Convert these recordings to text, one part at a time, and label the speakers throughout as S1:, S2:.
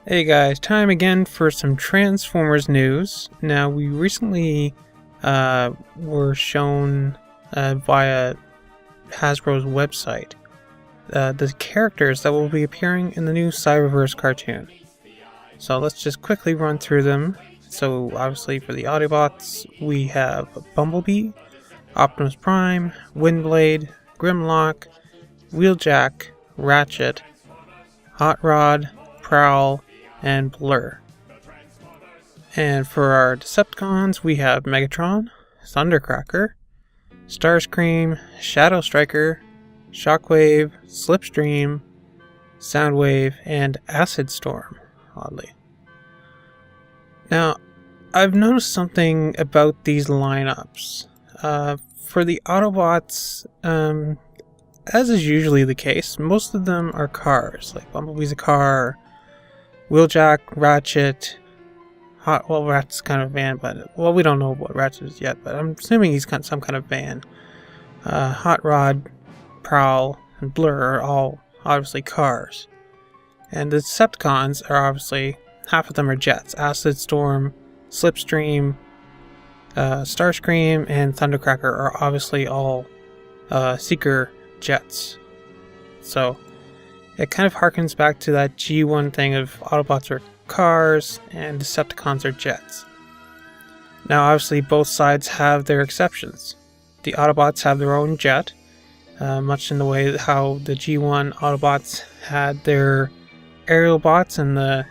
S1: Hey guys, time again for some Transformers news. Now, we recently were shown via Hasbro's website the characters that will be appearing in the new Cyberverse cartoon. So let's just quickly run through them. So obviously for the Autobots, we have Bumblebee, Optimus Prime, Windblade, Grimlock, Wheeljack, Ratchet, Hot Rod, Prowl, and Blur. And for our Decepticons, we have Megatron, Thundercracker, Starscream, Shadow Striker, Shockwave, Slipstream, Soundwave, and Acid Storm, oddly. Now, I've noticed something about these lineups. For the Autobots, as is usually the case, most of them are cars. Like Bumblebee's a car, Wheeljack, Ratchet, Ratchet's kind of a van, but we don't know what Ratchet is yet, but I'm assuming he's got some kind of van. Hot Rod, Prowl, and Blur are all obviously cars. And the Decepticons are obviously, half of them are jets. Acid Storm, Slipstream, Starscream, and Thundercracker are obviously all Seeker jets. So it kind of harkens back to that G1 thing of Autobots are cars and Decepticons are jets. Now obviously both sides have their exceptions. The Autobots have their own jet, much in the way how the G1 Autobots had their aerial bots and the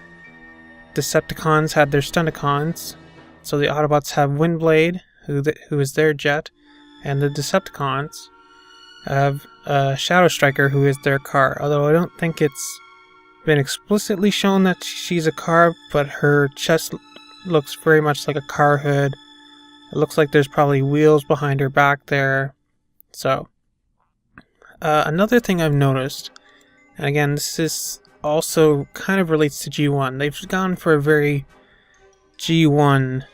S1: Decepticons had their Stunticons. So the Autobots have Windblade, who is their jet, and the Decepticons have Shadow Striker, who is their car. Although I don't think it's been explicitly shown that she's a car, but her chest looks very much like a car hood. It looks like there's probably wheels behind her back there. So, another thing I've noticed, and again, this is also kind of relates to G1. They've gone for a very G1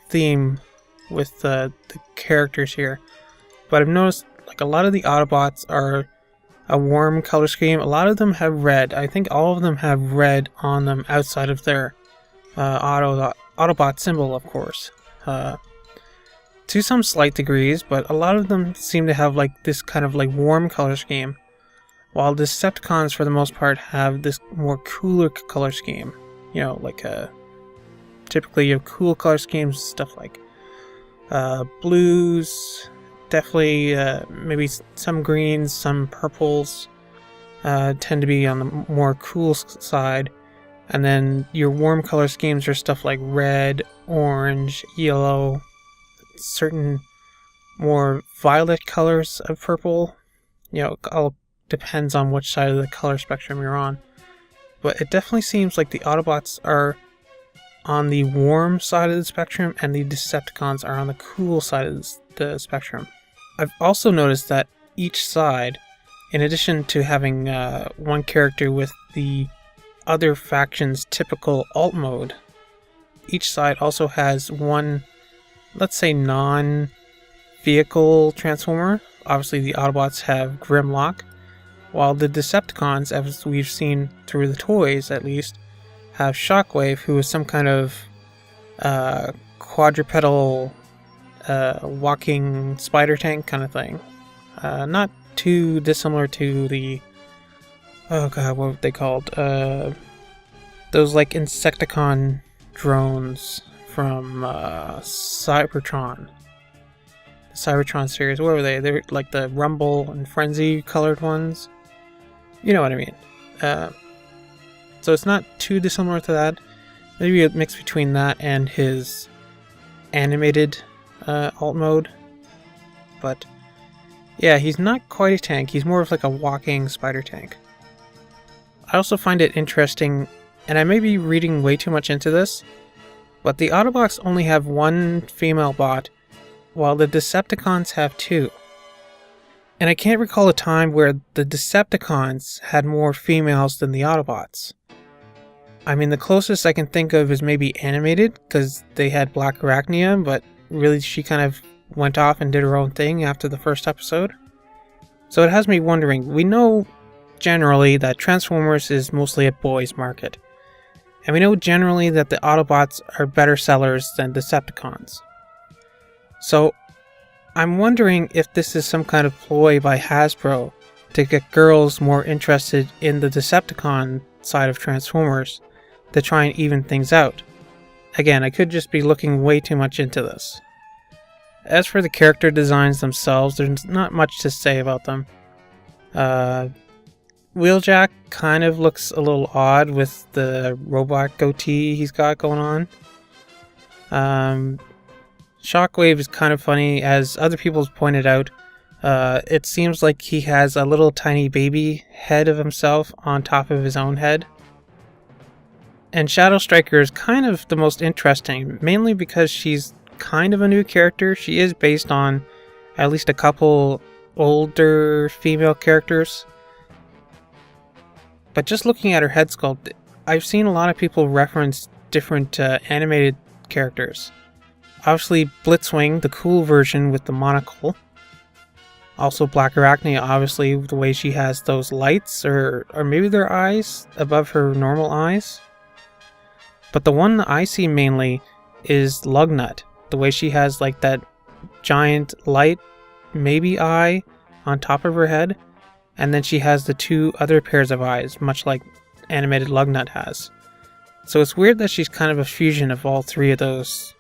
S1: theme with the characters here. But I've noticed like a lot of the Autobots are a warm color scheme. A lot of them have red. I think all of them have red on them outside of their Autobot symbol, of course. To some slight degrees, but a lot of them seem to have like this kind of like warm color scheme, while the Decepticons for the most part have this more cooler color scheme. You know, like typically you have cool color schemes, stuff like blues, definitely maybe some greens, some purples tend to be on the more cool side, and then your warm color schemes are stuff like red, orange, yellow, certain more violet colors of purple. You know, it all depends on which side of the color spectrum you're on, but it definitely seems like the Autobots are on the warm side of the spectrum and the Decepticons are on the cool side of the spectrum. I've also noticed that each side, in addition to having one character with the other faction's typical alt mode, each side also has one, let's say, non-vehicle transformer. Obviously the Autobots have Grimlock, while the Decepticons, as we've seen through the toys at least, have Shockwave, who is some kind of quadrupedal walking spider tank kind of thing. Not too dissimilar to the, oh god, what were they called? Those like Insecticon drones from Cybertron. The Cybertron series. What were they? They were like the Rumble and Frenzy colored ones. You know what I mean. So it's not too dissimilar to that. Maybe a mix between that and his animated alt mode. But yeah, he's not quite a tank. He's more of like a walking spider tank. I also find it interesting, and I may be reading way too much into this, but the Autobots only have one female bot, while the Decepticons have two. And I can't recall a time where the Decepticons had more females than the Autobots. I mean, the closest I can think of is maybe animated, because they had Black Arachnia, but really she kind of went off and did her own thing after the first episode. So it has me wondering, we know generally that Transformers is mostly a boys' market. And we know generally that the Autobots are better sellers than Decepticons. So, I'm wondering if this is some kind of ploy by Hasbro to get girls more interested in the Decepticon side of Transformers to try and even things out. Again, I could just be looking way too much into this. As for the character designs themselves, there's not much to say about them. Wheeljack kind of looks a little odd with the robot goatee he's got going on. Shockwave is kind of funny, as other people have pointed out. It seems like he has a little tiny baby head of himself on top of his own head. And Shadow Striker is kind of the most interesting, mainly because she's kind of a new character. She is based on at least a couple older female characters. But just looking at her head sculpt, I've seen a lot of people reference different animated characters. Obviously Blitzwing, the cool version with the monocle. Also Black Arachne, obviously, the way she has those lights, or maybe they're eyes above her normal eyes. But the one I see mainly is Lugnut, the way she has like that giant light, maybe eye, on top of her head. And then she has the two other pairs of eyes, much like animated Lugnut has. So it's weird that she's kind of a fusion of all three of those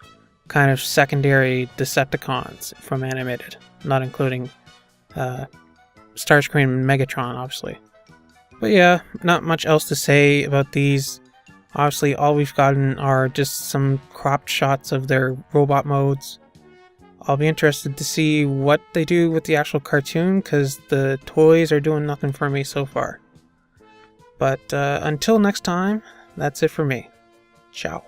S1: kind of secondary Decepticons from animated, not including Starscream and Megatron, obviously. But yeah, not much else to say about these. Obviously, all we've gotten are just some cropped shots of their robot modes. I'll be interested to see what they do with the actual cartoon, because the toys are doing nothing for me so far. But until next time, that's it for me. Ciao.